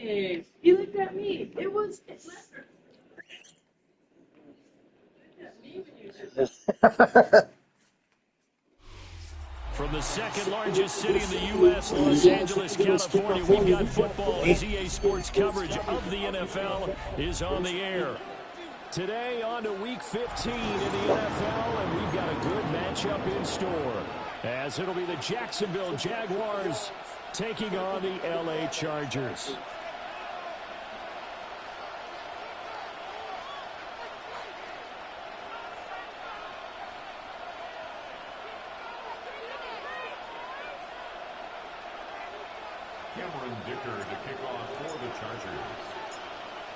Nice. He looked at me. It was. It's From the second largest city in the U.S., Los Angeles, California, we've got football as EA Sports coverage of the NFL is on the air. Today on to Week 15 in the NFL, and we've got a good matchup in store, as it'll be the Jacksonville Jaguars taking on the L.A. Chargers. To kick off for the Chargers.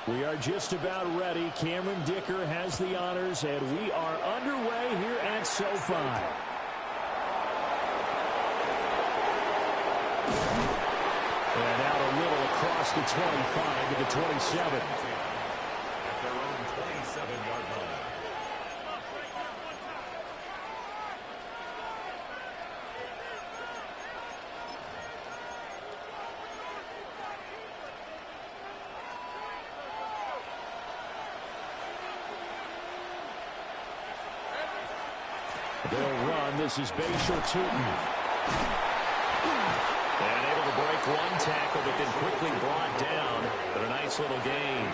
We are just about ready. Cameron Dicker has the honors, and we are underway here at SoFi. And out a little across the 25 to the 27. At their own 27-yard line. They'll run. This is Bashal Tootin. And able to break one tackle, but then quickly brought down. But a nice little gain.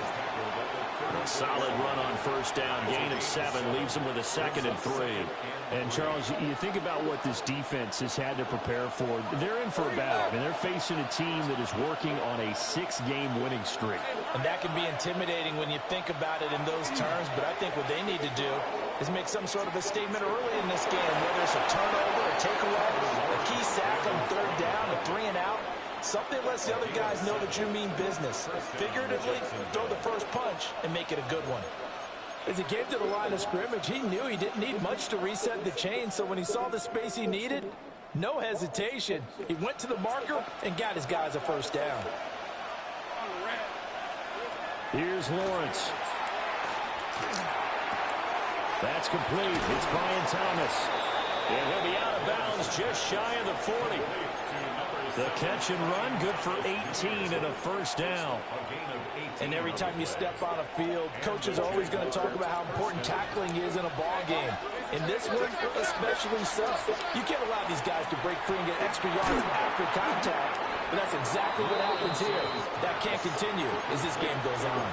A solid run on first down. Gain of 7 leaves them with a 2nd and 3. And, Charles, you think about what this defense has had to prepare for. They're in for a battle. I mean, they're facing a team that is working on a 6-game winning streak. And that can be intimidating when you think about it in those terms. But I think what they need to do is make some sort of a statement early in this game, whether it's a turnover, a takeaway, a key sack on 3rd down, a 3-and-out. Something lets the other guys know that you mean business. Figuratively, throw the first punch and make it a good one. As he came to the line of scrimmage, he knew he didn't need much to reset the chain, so when he saw the space he needed, no hesitation. He went to the marker and got his guys a first down. Here's Lawrence. That's complete. It's Brian Thomas. And he'll be out of bounds just shy of the 40. The catch and run, good for 18 and a first down. And every time you step on a field, coaches are always going to talk about how important tackling is in a ball game. In this one, especially so. You can't allow these guys to break free and get extra yards after contact, but that's exactly what happens here. That can't continue as this game goes on.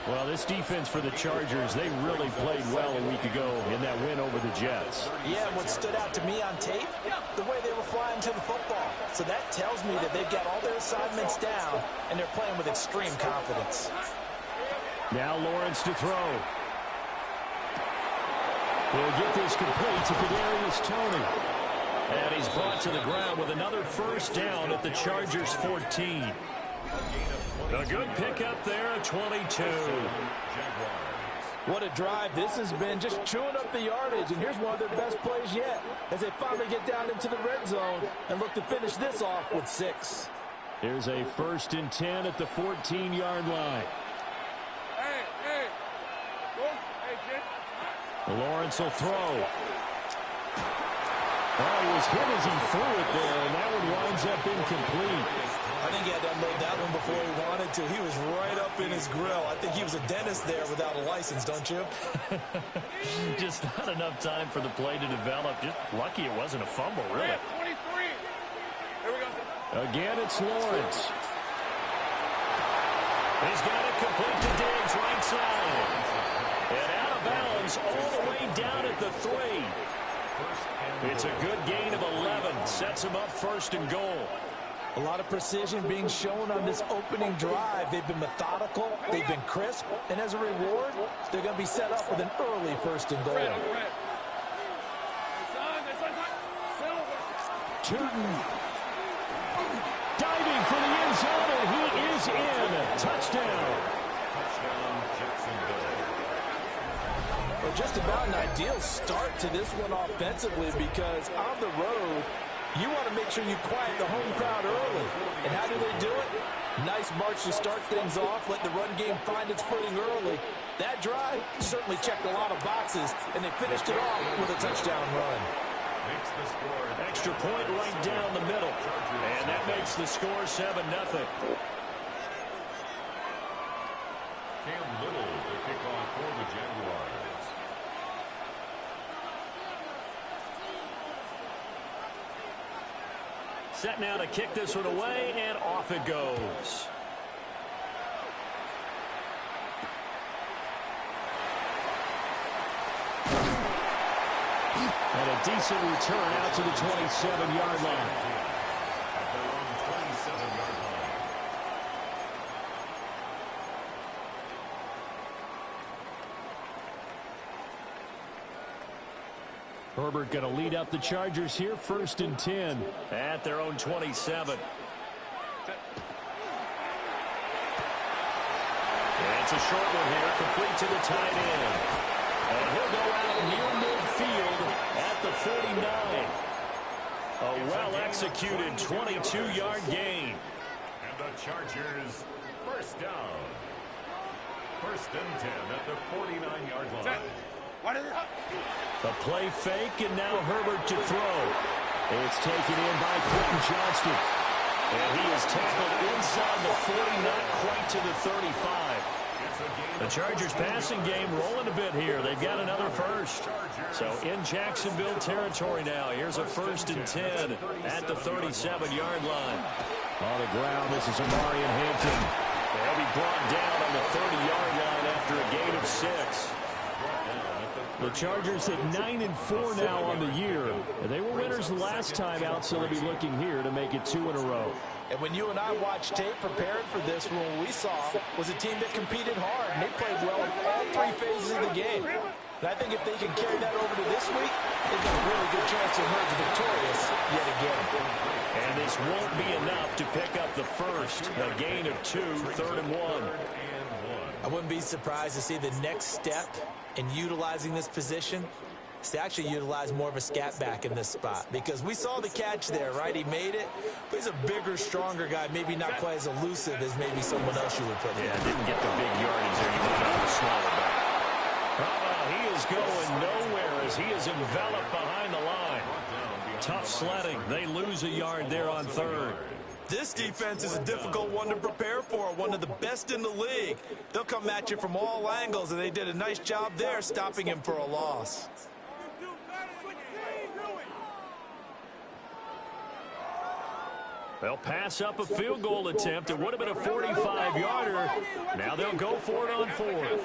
Well, this defense for the Chargers, they really played well a week ago in that win over the Jets. Yeah, what stood out to me on tape, the way they were flying to the football. So that tells me that they've got all their assignments down, and they're playing with extreme confidence. Now Lawrence to throw. He'll get this complete to Kadarius Toney. And he's brought to the ground with another first down at the Chargers' 14. A good pickup there at 22. What a drive this has been, just chewing up the yardage. And here's one of their best plays yet as they finally get down into the red zone and look to finish this off with 6. Here's a 1st and 10 at the 14-yard line. Lawrence will throw. Oh, he was hit as he threw it there, and that one winds up incomplete. I think he had to unload that one before he wanted to. He was right up in his grill. I think he was a dentist there without a license, don't you? Just not enough time for the play to develop. Just lucky it wasn't a fumble, really. 23. Here we go. Again, it's Lawrence. He's got it complete to Diggs, right side. And out of bounds all the way down at the 3. It's a good gain of 11. Sets him up 1st and goal. A lot of precision being shown on this opening drive. They've been methodical. They've been crisp. And as a reward, they're going to be set up with an early 1st and goal. Tootin diving for the end zone, and he is in. Touchdown. Well, just about an ideal start to this one offensively, because on the road, you want to make sure you quiet the home crowd early. And how do they do it? Nice march to start things off, let the run game find its footing early. That drive certainly checked a lot of boxes, and they finished it off with a touchdown run. Makes the score. Extra point right down the middle. And that makes the score 7-0. Cam Little to kick off for the Jaguars. Set now to kick this one away, and off it goes. And a decent return out to the 27-yard line. At their own 27-yard line. Herbert going to lead up the Chargers here, 1st and 10 at their own 27. And it's a short one here, complete to the tight end. And he'll go out near midfield at the 49. A well-executed 22-yard gain. And the Chargers, first down. 1st and 10 at the 49-yard line. The play fake, and now Herbert to throw. It's taken in by Quentin Johnston. And he is tackled inside the 40, not quite to the 35. The Chargers passing game rolling a bit here. They've got another first. So in Jacksonville territory now. Here's a 1st and 10 at the 37-yard line. On the ground, this is Amarian Hampton. They'll be brought down on the 30-yard line after a gain of 6. The Chargers at 9-4 now on the year. They were winners the last time out, so they'll be looking here to make it 2 in a row. And when you and I watched tape preparing for this, what we saw was a team that competed hard, and they played well in all 3 phases of the game. And I think if they can carry that over to this week, they've got a really good chance to emerge victorious yet again. And this won't be enough to pick up the first. A gain of 2, 3rd and 1. I wouldn't be surprised to see the next step in utilizing this position is to actually utilize more of a scat back in this spot, because we saw the catch there, right? He made it, but he's a bigger, stronger guy, maybe not quite as elusive as maybe someone else you would put in. Yeah, didn't get the big yardage there. He went out the smaller back. He is going nowhere as he is enveloped behind the line. Tough sledding. They lose a yard there on 3rd. This defense is a difficult one to prepare for, one of the best in the league. They'll come at you from all angles, and they did a nice job there stopping him for a loss. They'll pass up a field goal attempt. It would have been a 45-yarder. Now they'll go for it on 4th.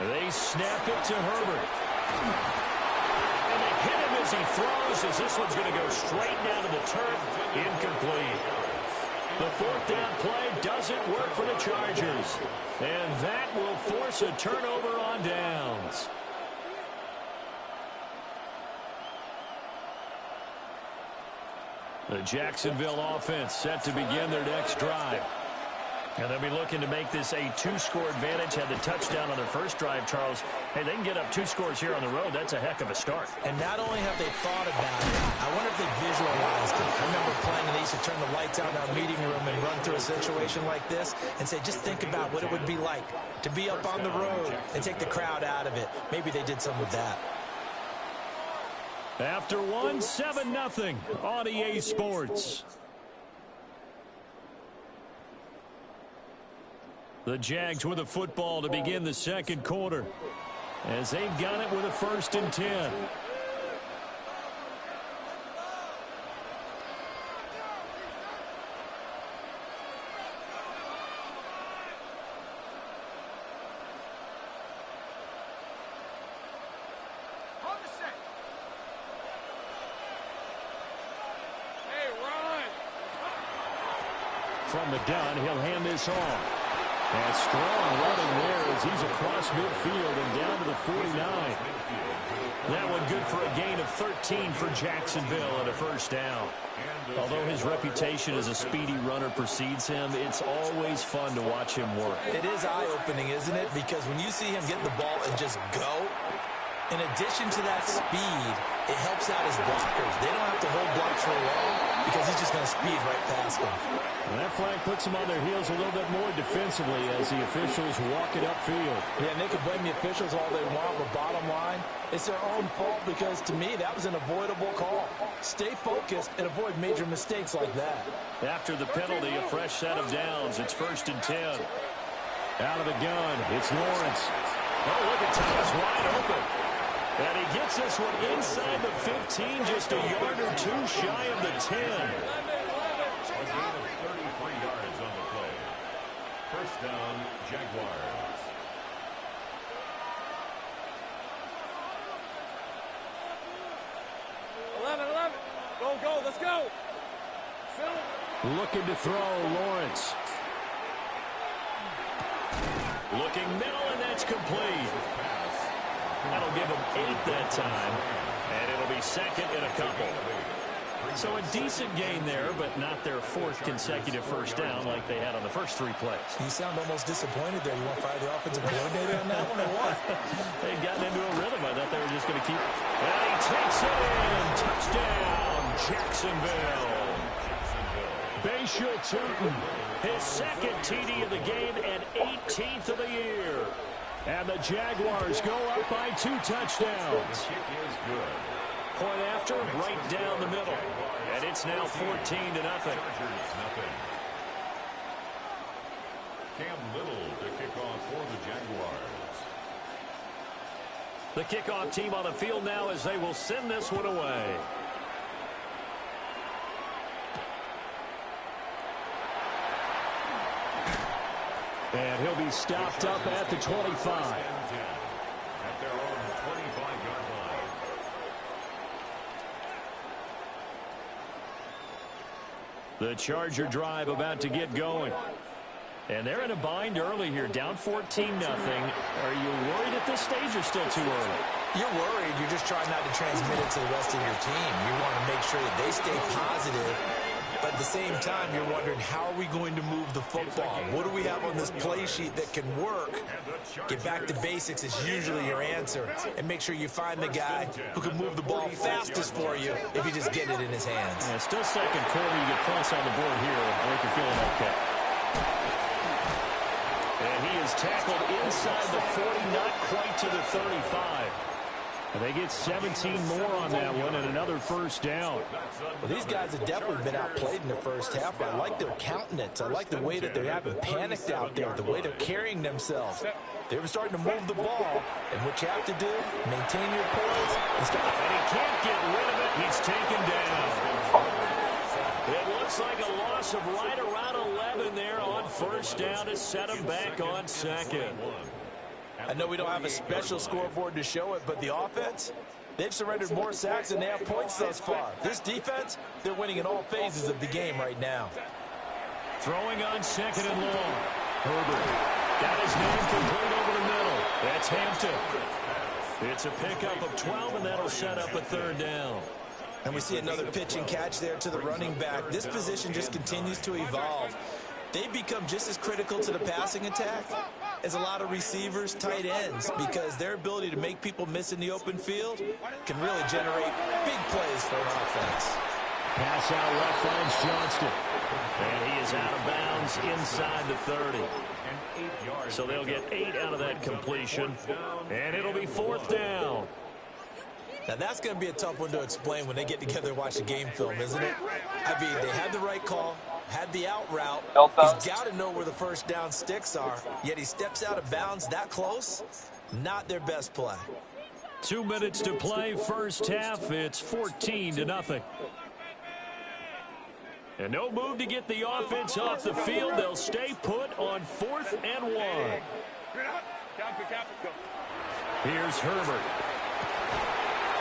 They snap it to Herbert. And they hit him as he throws, as this one's going to go straight down to the turf. Incomplete. The 4th down play doesn't work for the Chargers. And that will force a turnover on downs. The Jacksonville offense set to begin their next drive. And they'll be looking to make this a 2-score advantage. Had the touchdown on their first drive, Charles. Hey, they can get up 2 scores here on the road. That's a heck of a start. And not only have they thought about it, I wonder if they visualized it. I remember playing, and they used to turn the lights out in our meeting room and run through a situation like this and say, just think about what it would be like to be up on the road and take the crowd out of it. Maybe they did some of that. After 1, 7-0 on EA Sports. The Jags with a football to begin the 2nd quarter, as they've got it with a 1st and 10. From the gun, he'll hand this off. And strong running there as he's across midfield and down to the 49. That one good for a gain of 13 for Jacksonville and a 1st down. Although his reputation as a speedy runner precedes him, it's always fun to watch him work. It is eye-opening, isn't it? Because when you see him get the ball and just go, In addition to that speed, it helps out his blockers. They don't have to hold blocks for long because he's just going to speed right past them. Well, that flag puts them on their heels a little bit more defensively as the officials walk it upfield. Yeah, and they can blame the officials all they want, but bottom line, it's their own fault because, to me, that was an avoidable call. Stay focused and avoid major mistakes like that. After the penalty, a fresh set of downs. It's 1st and 10. Out of the gun, it's Lawrence. Oh, look at Thomas wide open. And he gets this one inside the 15, just a yard or two shy of the 10. A gain of 33 yards on the play. First down, Jaguars. Go, let's go. Looking to throw, Lawrence. Looking middle, and that's complete. That'll give him 8 that time, and it'll be 2nd and a couple. So a decent gain there, but not their 4th consecutive first down like they had on the first 3 plays. You sound almost disappointed there. You want to fire the offensive coordinator on that one or what? They'd gotten into a rhythm. I thought they were just going to keep. And he takes it in. Touchdown, Jacksonville. Bayshul Tootin, his 2nd TD of the game and 18th of the year. And the Jaguars go up by 2 touchdowns. Point after, right down the middle. And it's now 14-0. Cam Little to kick off for the Jaguars. The kickoff team on the field now as they will send this one away. And he'll be stopped up at the 25. At their own 25-yard line. The Charger drive about to get going. And they're in a bind early here, down 14-0. Are you worried at this stage or still too early? You're worried. You're just trying not to transmit it to the rest of your team. You want to make sure that they stay positive. But at the same time, you're wondering, how are we going to move the football? What do we have on this play sheet that can work? Get back to basics is usually your answer. And make sure you find the guy who can move the ball fastest for you if you just get it in his hands. Yeah, still second quarter. You get points on the board here. I think you're feeling okay. And he is tackled inside the 40, not quite to the 35. And they get 17 more on that one and another first down. Well, these guys have definitely been outplayed in the first half. I like their countenance. I like the way that they haven't panicked out there, the way they're carrying themselves. They were starting to move the ball. And what you have to do, maintain your poise. And he can't get rid of it. He's taken down. It looks like a loss of right around 11 there on first down to set him back on 2nd. I know we don't have a special scoreboard to show it, but the offense, they've surrendered more sacks than they have points thus far. This defense, they're winning in all phases of the game right now. Throwing on 2nd and long. Herbert got his man complete over the middle. That's Hampton. It's a pickup of 12, and that'll set up a 3rd down. And we see another pitch and catch there to the running back. This position just continues to evolve. They become just as critical to the passing attack as a lot of receivers, tight ends, because their ability to make people miss in the open field can really generate big plays for an offense. Pass out left finds Johnston. And he is out of bounds inside the 30. So they'll get 8 out of that completion. And it'll be 4th down. Now, that's going to be a tough one to explain when they get together and watch the game film, isn't it? I mean, they had the right call, had the out route. He's got to know where the first down sticks are, yet he steps out of bounds that close. Not their best play. 2 minutes to play, first half. It's 14-0. And no move to get the offense off the field. They'll stay put on 4th and 1. Here's Herbert.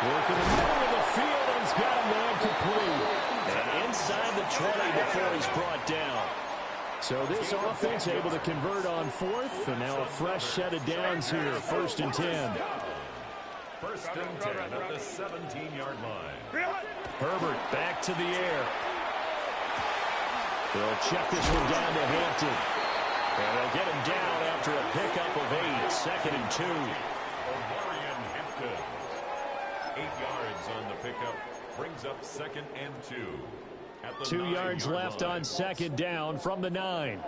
Working the middle of the field, and he's got a man complete. And inside the 20 before he's brought down. So this offense able to convert on 4th, and now a fresh set of downs here, 1st and 10. 1st and 10 at the 17-yard line. Herbert back to the air. They'll check this one down to Hampton. And they'll get him down after a pickup of 8, 2nd and 2. pickup brings up 2nd and 2. At the 2 yards left line. on 2nd down from the 9.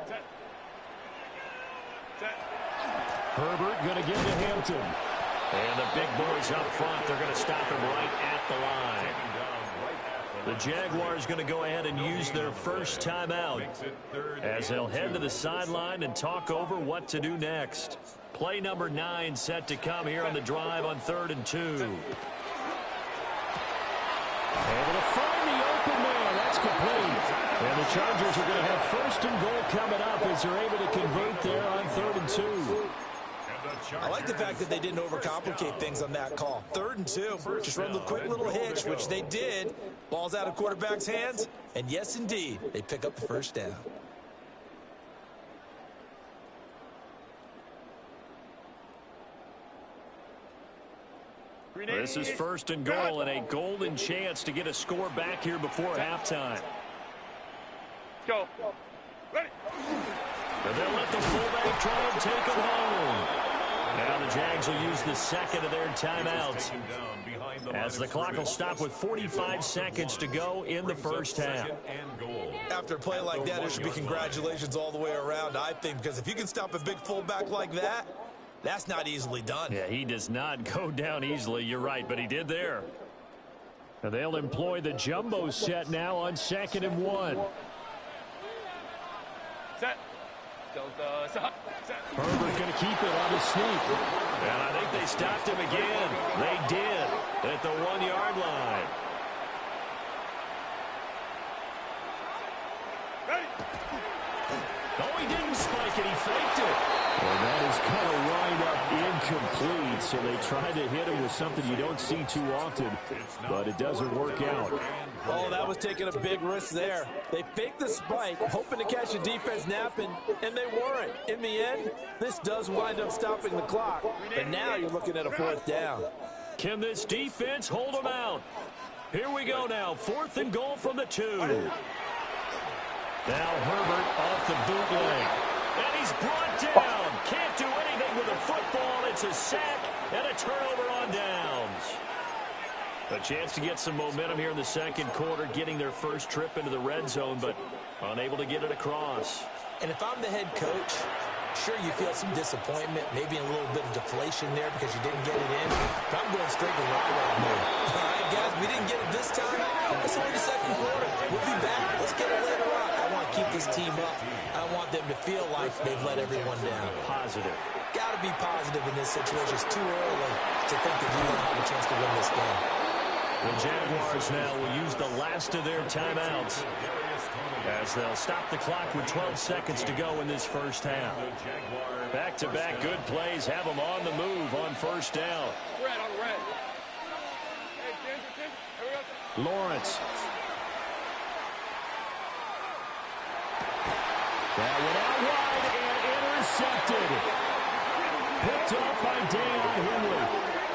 Herbert going to give to Hampton. And the big boys up front, they're going to stop him right at the line. The Jaguars going to go ahead and use their first timeout as they'll head to the sideline and talk over what to do next. Play number 9 set to come here on the drive on 3rd and 2. Able to find the open man. That's complete. And the Chargers are going to have 1st and goal coming up as they're able to convert there on 3rd and 2. I like the fact that they didn't overcomplicate things on that call. 3rd and 2. Just run the quick little hitch, which they did. Ball's out of quarterback's hands. And yes, indeed, they pick up the 1st down. This is 1st and goal and a golden chance to get a score back here before halftime. Go. Ready. But they'll let the fullback try and take him home. Now the Jags will use the 2nd of their timeouts as the clock will stop with 45 seconds to go in the 1st half. After a play like that, there should be congratulations all the way around, I think, because if you can stop a big fullback like that, that's not easily done. Yeah, he does not go down easily. You're right, but he did there. And they'll employ the jumbo set now on 2nd and 1. Set. Herbert going to keep it on the sneak. And I think they stopped him again. They did at the 1-yard line. Ready. No, he didn't spike it. He faked it. And that is kind of wind up incomplete. So they tried to hit him with something you don't see too often, but it doesn't work out. Oh, that was taking a big risk there. They faked the spike, hoping to catch a defense napping, and they weren't. In the end, this does wind up stopping the clock. But now you're looking at a 4th down. Can this defense hold them out? Here we go now. 4th and goal from the 2. Now Herbert off the bootleg. And he's brought down. Can't do anything with a football. It's a sack and a turnover on downs. A chance to get some momentum here in the 2nd quarter, getting their first trip into the red zone, but unable to get it across. And if I'm the head coach, sure, you feel some disappointment, maybe a little bit of deflation there because you didn't get it in. But I'm going straight to rah-rah mode. All right, guys, we didn't get it this time. It's only the 2nd quarter. We'll be back. Let's get it later on. I want to keep this team up. I want them to feel like they've let everyone down. Positive. Got to be positive in this situation. It's too early to think that you don't have a chance to win this game. The Jaguars now will use the last of their timeouts as they'll stop the clock with 12 seconds to go in this 1st half. Back-to-back good plays have them on the move on 1st down. Red on red. Hey, attention. Here we go. Lawrence. That went out wide and intercepted. Picked up by Deion Henley.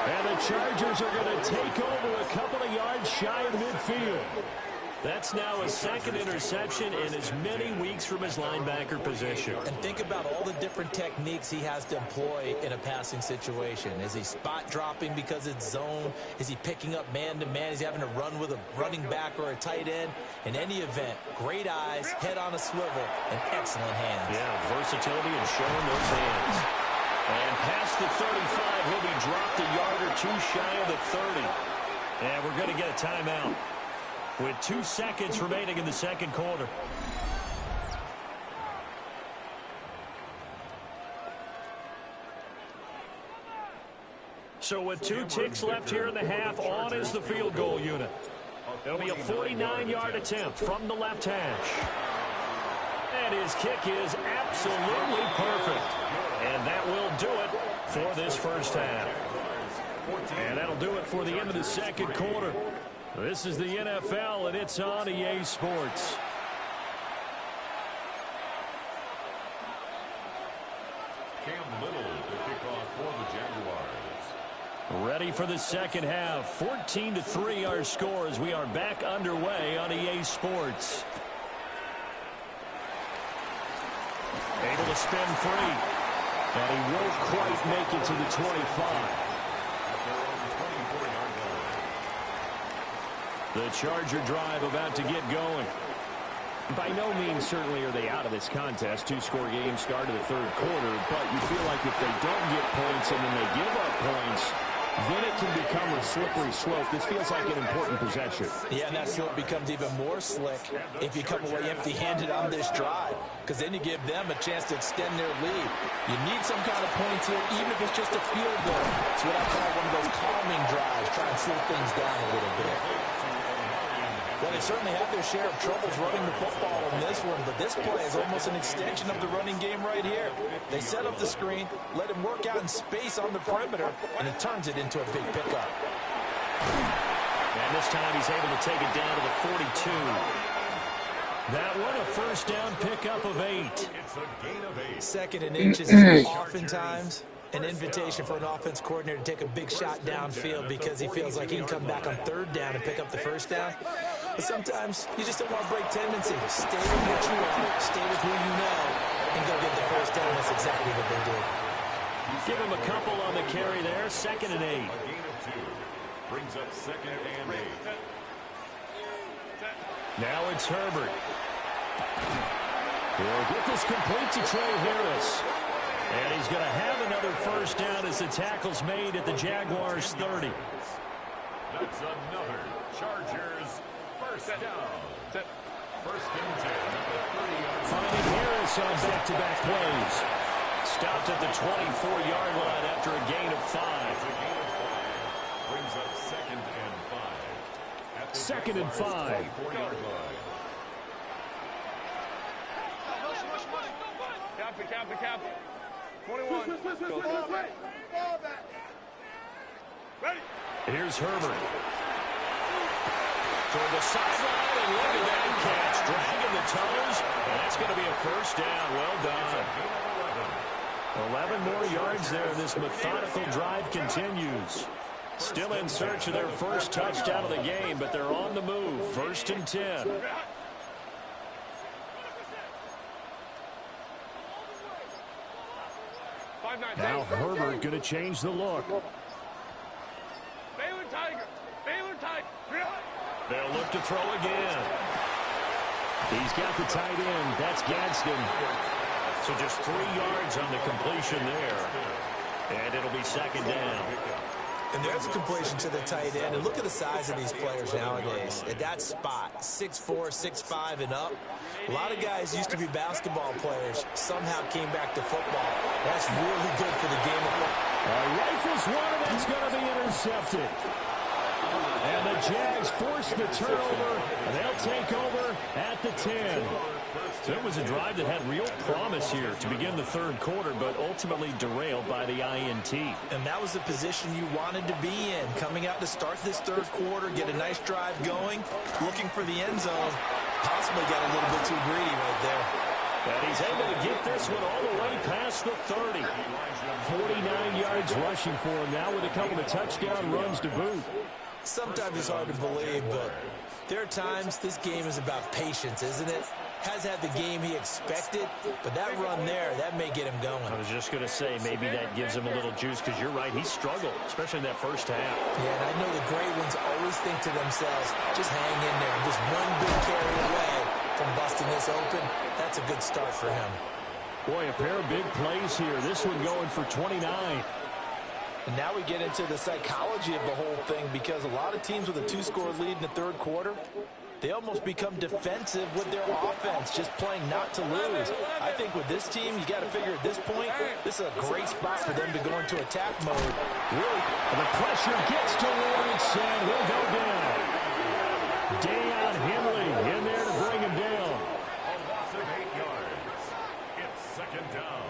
And the Chargers are going to take over a couple of yards shy of midfield. That's now a 2nd interception in as many weeks from his linebacker position. And think about all the different techniques he has to employ in a passing situation. Is he spot dropping because it's zone? Is he picking up man-to-man? Is he having to run with a running back or a tight end? In any event, great eyes, head on a swivel, and excellent hands. Yeah, versatility and showing those hands. And past the 35, he'll be dropped a yard or 2 shy of the 30. And we're going to get a timeout with 2 seconds remaining in the 2nd quarter. So with 2 ticks left here in the half, on is the field goal unit. It'll be a 49-yard attempt from the left hash. And his kick is absolutely perfect. And that will do it for this 1st half. And that'll do it for the end of the 2nd quarter. This is the NFL, and it's on EA Sports. Cam Little to kick off for the Jaguars. Ready for the 2nd half. 14-3 our score as we are back underway on EA Sports. Able to spin free. And he won't quite make it to the 25. The Charger drive about to get going. By no means certainly are they out of this contest. Two-score game start of the third quarter, but you feel like if they don't get points and then they give up points, then it can become a slippery slope. This feels like an important possession. Yeah, and that slope becomes even more slick if you come away empty-handed on this drive, because then you give them a chance to extend their lead. You need some kind of points here, even if it's just a field goal. It's what I call one of those calming drives, try and slow things down a little bit. Well, they certainly have their share of troubles running the football in this one, but this play is almost an extension of the running game right here. They set up the screen, let him work out in space on the perimeter, and it turns it into a big pickup. And this time he's able to take it down to the 42. That one a first down pickup of 8. It's a gain of 8. Second and inches is oftentimes an invitation for an offense coordinator to take a big shot downfield because he feels like he can come back on third down and pick up the first down. But sometimes you just don't want to break tendency. Stay with what you are, stay with who you know, and go get the first down. That's exactly what they did. Give him a couple on the carry there. Second and 8. A gain of 2. Brings up second and 8. Now it's Herbert. He'll get this complete to Trey Harris. And he's going to have another first down as the tackle's made at the Jaguars' 30. That's another Chargers first down. First and 10 at the 30-yard line. Finding Harris on back-to-back plays. Stopped at the 24-yard line after a gain of 5. A gain of 5. Brings up second and 5. At the Second and 5. 24-yard line. Cap it. 21. Ready. Here's Herbert. Toward the sideline, and look at that catch. Dragging the toes, and that's going to be a first down. Well done. 11 more yards there. This methodical drive continues. Still in search of their first touchdown of the game, but they're on the move. First and 10. Now Herbert going to change the look. Baylor Tiger. They'll look to throw again. He's got the tight end. That's Gadsden. So just 3 yards on the completion there. And it'll be second down. And there's a completion to the tight end. And look at the size of these players nowadays. At that spot, 6'4", 6'5", and up. A lot of guys used to be basketball players. Somehow came back to football. That's really good for the game of football. Rifles one, and that's going to be intercepted. And the Jags force the turnover, and they'll take over at the 10. So it was a drive that had real promise here to begin the third quarter, but ultimately derailed by the INT. And that was the position you wanted to be in. Coming out to start this third quarter, get a nice drive going, looking for the end zone. Possibly got a little bit too greedy right there. And he's able to get this one all the way past the 30. 49 yards rushing for him now with a couple of touchdown runs to boot. Sometimes it's hard to believe, but there are times this game is about patience, isn't it? Has had the game he expected, but that run there, that may get him going. I was just going to say, maybe that gives him a little juice, because you're right, he struggled, especially in that first half. Yeah, and I know the great ones always think to themselves, just hang in there. Just one big carry away from busting this open. That's a good start for him. Boy, a pair of big plays here. This one going for 29. And now we get into the psychology of the whole thing, because a lot of teams with a 2-score lead in the third quarter, they almost become defensive with their offense, just playing not to lose. I think with this team, you got to figure at this point, this is a great spot for them to go into attack mode. Really, the pressure gets to Lawrence, and he'll go down. Deion Henley in there to bring him down. A loss of 8 yards. It's second down.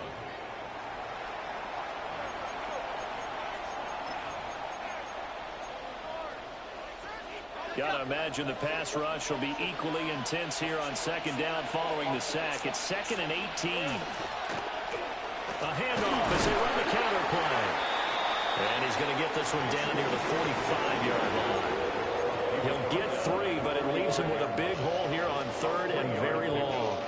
Got to imagine the pass rush will be equally intense here on second down following the sack. It's second and 18. A handoff as they run the counter play. And he's going to get this one down near the 45-yard line. He'll get 3, but it leaves him with a big hole here on third and very long.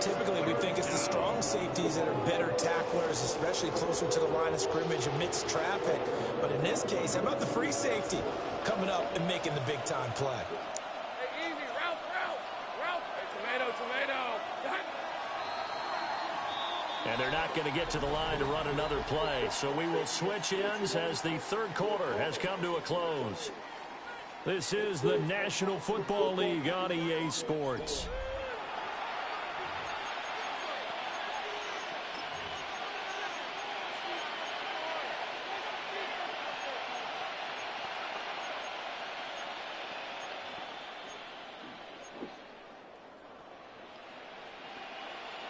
typically we think it's the strong safeties that are better tacklers, especially closer to the line of scrimmage amidst traffic. But in this case, how about the free safety coming up and making the big-time play? Hey, easy. Route. Hey, tomato. And they're not going to get to the line to run another play. So we will switch ends as the third quarter has come to a close. This is the National Football League on EA Sports.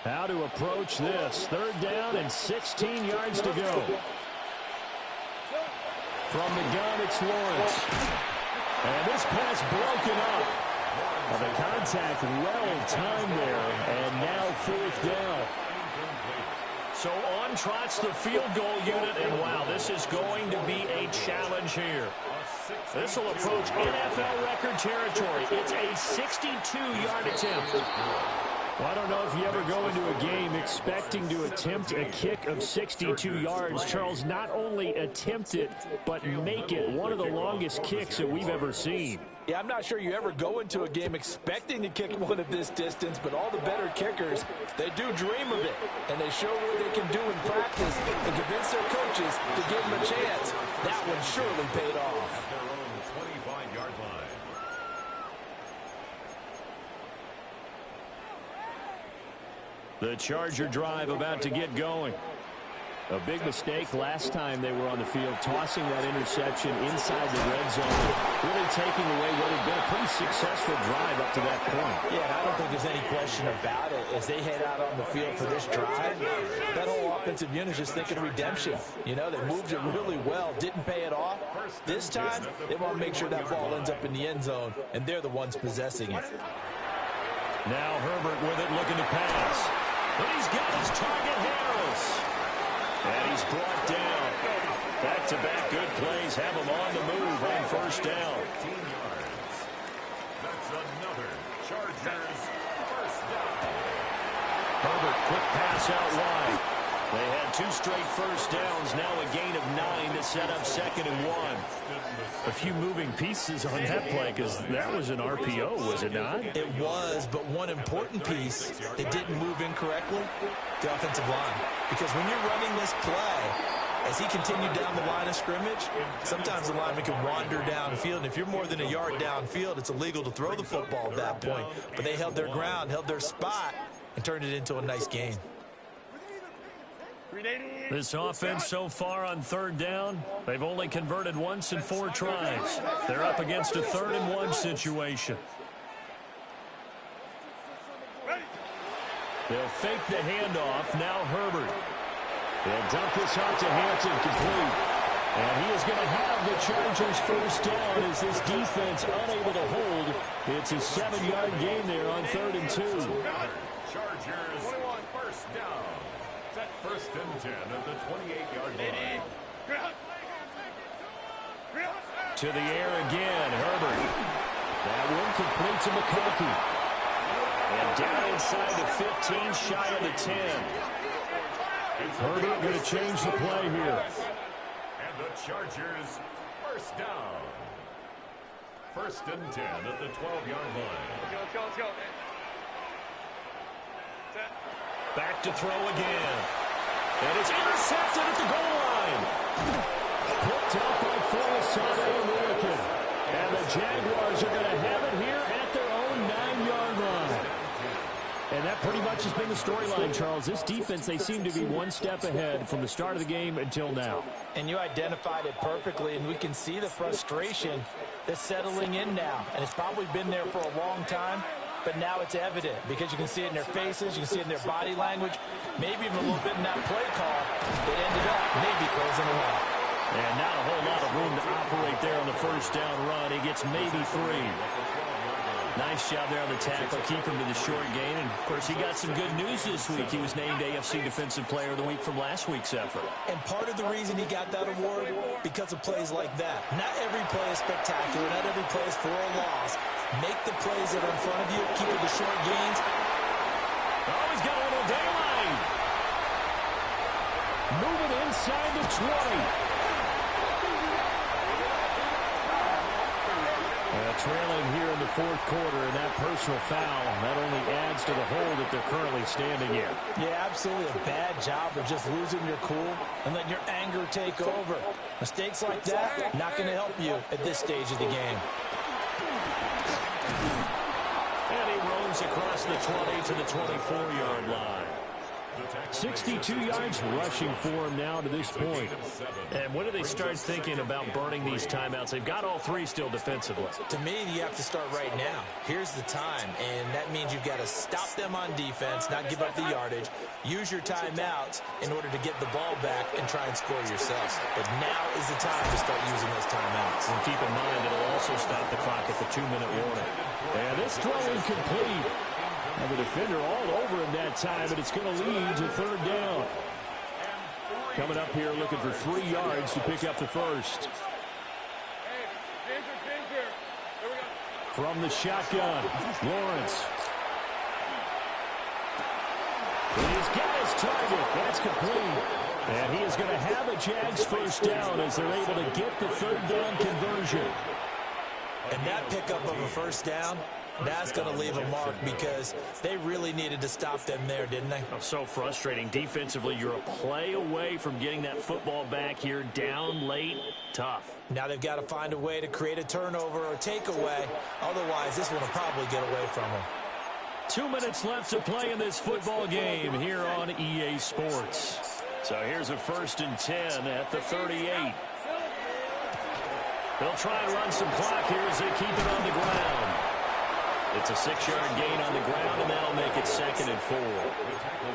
How to approach this. Third down and 16 yards to go. From the gun, it's Lawrence. And this pass broken up. Well, the contact well timed there, and now fourth down. So on trots the field goal unit, and wow, this is going to be a challenge here. This will approach NFL record territory. It's a 62-yard attempt. Well, I don't know if you ever go into a game expecting to attempt a kick of 62 yards. Charles, not only attempt it, but make it one of the longest kicks that we've ever seen. Yeah, I'm not sure you ever go into a game expecting to kick one of this distance, but all the better kickers, they do dream of it, and they show what they can do in practice and convince their coaches to give them a chance. That one surely paid off. Their own 25-yard line. The Charger drive about to get going. A big mistake last time they were on the field, tossing that interception inside the red zone, really taking away what had been a pretty successful drive up to that point. Yeah, and I don't think there's any question about it. As they head out on the field for this drive, that whole offensive unit is just thinking redemption. You know, they moved it really well, didn't pay it off. This time, they want to make sure that ball ends up in the end zone, and they're the ones possessing it. Now Herbert with it, looking to pass. And he's got his target, Harris. And he's brought down. Back-to-back good plays have him on the move on first down. 15 yards. That's another Chargers first down. Herbert, quick pass out wide. They had two straight first downs, now a gain of 9 to set up 2nd and 1. A few moving pieces on that play because that was an RPO, was it not? It was, but one important piece that didn't move incorrectly, the offensive line. Because when you're running this play, as he continued down the line of scrimmage, sometimes the lineman can wander downfield. And if you're more than a yard downfield, it's illegal to throw the football at that point. But they held their ground, held their spot, and turned it into a nice gain. This offense so far on third down, they've only converted once in 4 tries. They're up against a 3rd and 1 situation. They'll fake the handoff. Now Herbert. They'll dump this out to Hampton, complete. And he is going to have the Chargers first down as this defense unable to hold. It's a 7-yard gain there on 3rd and 2. Chargers first down. First and 10 at the 28-yard line. To the air again, Herbert. That one complete to McConkey. And down inside the 15, shy of the 10. Herbert going to change the play here. And the Chargers first down. First and 10 at the 12-yard line. Let's go. Back to throw again. And it's intercepted at the goal line. Picked up by Forrest American. And the Jaguars are going to have it here at their own 9-yard line. And that pretty much has been the storyline, Charles. This defense, they seem to be one step ahead from the start of the game until now. And you identified it perfectly, and we can see the frustration that's settling in now. And it's probably been there for a long time. But now it's evident because you can see it in their faces, you can see it in their body language, maybe even a little bit in that play call that ended up maybe closing them out. And not a whole lot of room to operate there on the first down run. He gets maybe 3. Nice job there on the tackle, keep him to the short gain. And, of course, he got some good news this week. He was named AFC Defensive Player of the Week from last week's effort. And part of the reason he got that award, because of plays like that. Not every play is spectacular. Not every play is for a loss. Make the plays that are in front of you, keep it to short gains, Oh, he's got a little daylight. Moving inside the 20. Trailing here in the fourth quarter, and that personal foul not only adds to the hole that they're currently standing in. Yeah, absolutely a bad job of just losing your cool and letting your anger take over. Mistakes like that, not going to help you at this stage of the game. And he roams across the 20 to the 24-yard line. 62 yards rushing for him now to this point. And when do they start thinking about burning these timeouts? They've got all three still defensively. To me, you have to start right now. Here's the time, and that means you've got to stop them on defense, not give up the yardage, use your timeouts in order to get the ball back and try and score yourself. But now is the time to start using those timeouts. And keep in mind that it'll also stop the clock at the 2-minute warning. And this throw incomplete. And the defender all over him that time, but it's going to lead to third down. Coming up here looking for 3 yards to pick up the first. From the shotgun, Lawrence. He's got his target. That's complete. And he is going to have a Jags first down as they're able to get the third down conversion. And that pickup of a first down, that's going to leave a mark because they really needed to stop them there, didn't they? Oh, so frustrating. Defensively, you're a play away from getting that football back here. Down late, tough. Now they've got to find a way to create a turnover or takeaway. Otherwise, this one will probably get away from them. 2 minutes left to play in this football game here on EA Sports. So here's a 1st and 10 at the 38. They'll try and run some clock here as they keep it on the ground. It's a 6-yard gain on the ground, and that'll make it 2nd and 4.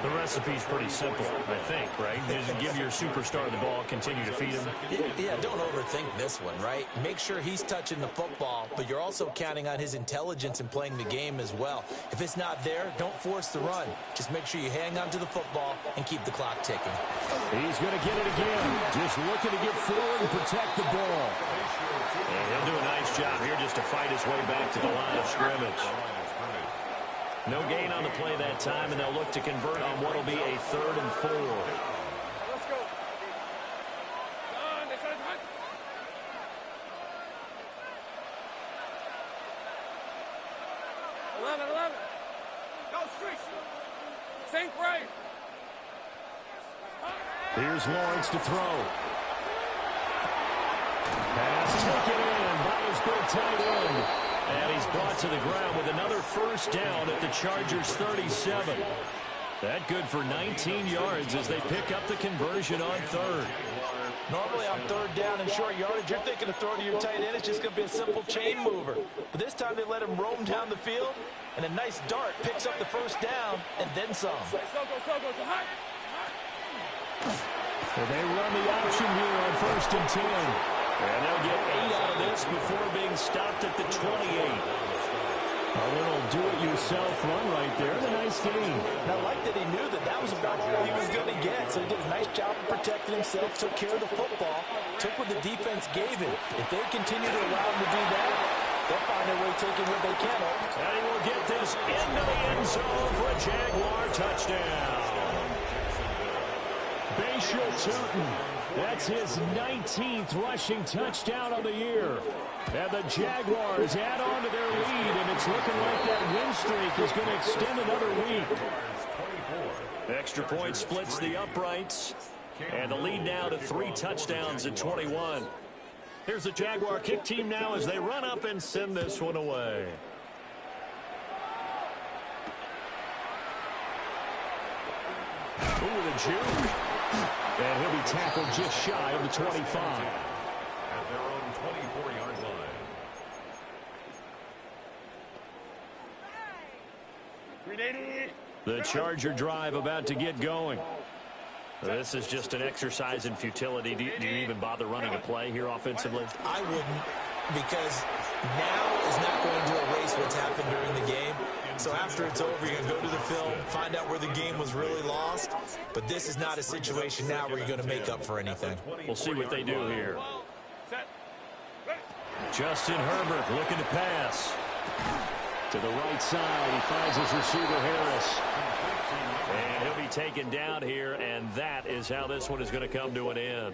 The recipe's pretty simple, I think, right? Just give your superstar the ball, continue to feed him. Yeah, don't overthink this one, right? Make sure he's touching the football, but you're also counting on his intelligence in playing the game as well. If it's not there, don't force the run. Just make sure you hang on to the football and keep the clock ticking. He's going to get it again. Just looking to get forward and protect the ball. And he'll do a nice job here just to fight his way back to the line of scrimmage. No gain on the play that time, and they'll look to convert on what will be a 3rd and 4. Let's go. 11. Go streets. Sink right. Here's Lawrence to throw. Pass taken in by his big tight end. And he's brought to the ground with another first down at the Chargers' 37. That good for 19 yards as they pick up the conversion on 3rd. Normally on 3rd down and short yardage, you're thinking to throw to your tight end. It's just going to be a simple chain mover. But this time they let him roam down the field, and a nice dart picks up the first down and then some. So go. Well, they run the option here on 1st and 10. And they'll get 8 out of this before being stopped at the 28. A little do-it-yourself run right there. And a nice gain. And I like that he knew that that was about all he was going to get. So he did a nice job of protecting himself, took care of the football, took what the defense gave him. If they continue to allow him to do that, they'll find their way taking what they can. And he will get this into the end zone for a Jaguar touchdown. Bashal Tootin. That's his 19th rushing touchdown of the year. And the Jaguars add on to their lead, and it's looking like that win streak is going to extend another week. Extra point splits the uprights, and the lead now to 3 touchdowns at 21. Here's the Jaguar kick team now as they run up and send this one away. Ooh, the juke. And he'll be tackled just shy of the 25. At their own 24-yard line. The Charger drive about to get going. This is just an exercise in futility. Do you even bother running a play here offensively? I wouldn't, because now is not going to erase what's happened during the game. So after it's over, you're going to go to the film, find out where the game was really lost. But this is not a situation now where you're going to make up for anything. We'll see what they do here. Justin Herbert looking to pass. To the right side, he finds his receiver Harris. taken down here, and that is how this one is going to come to an end.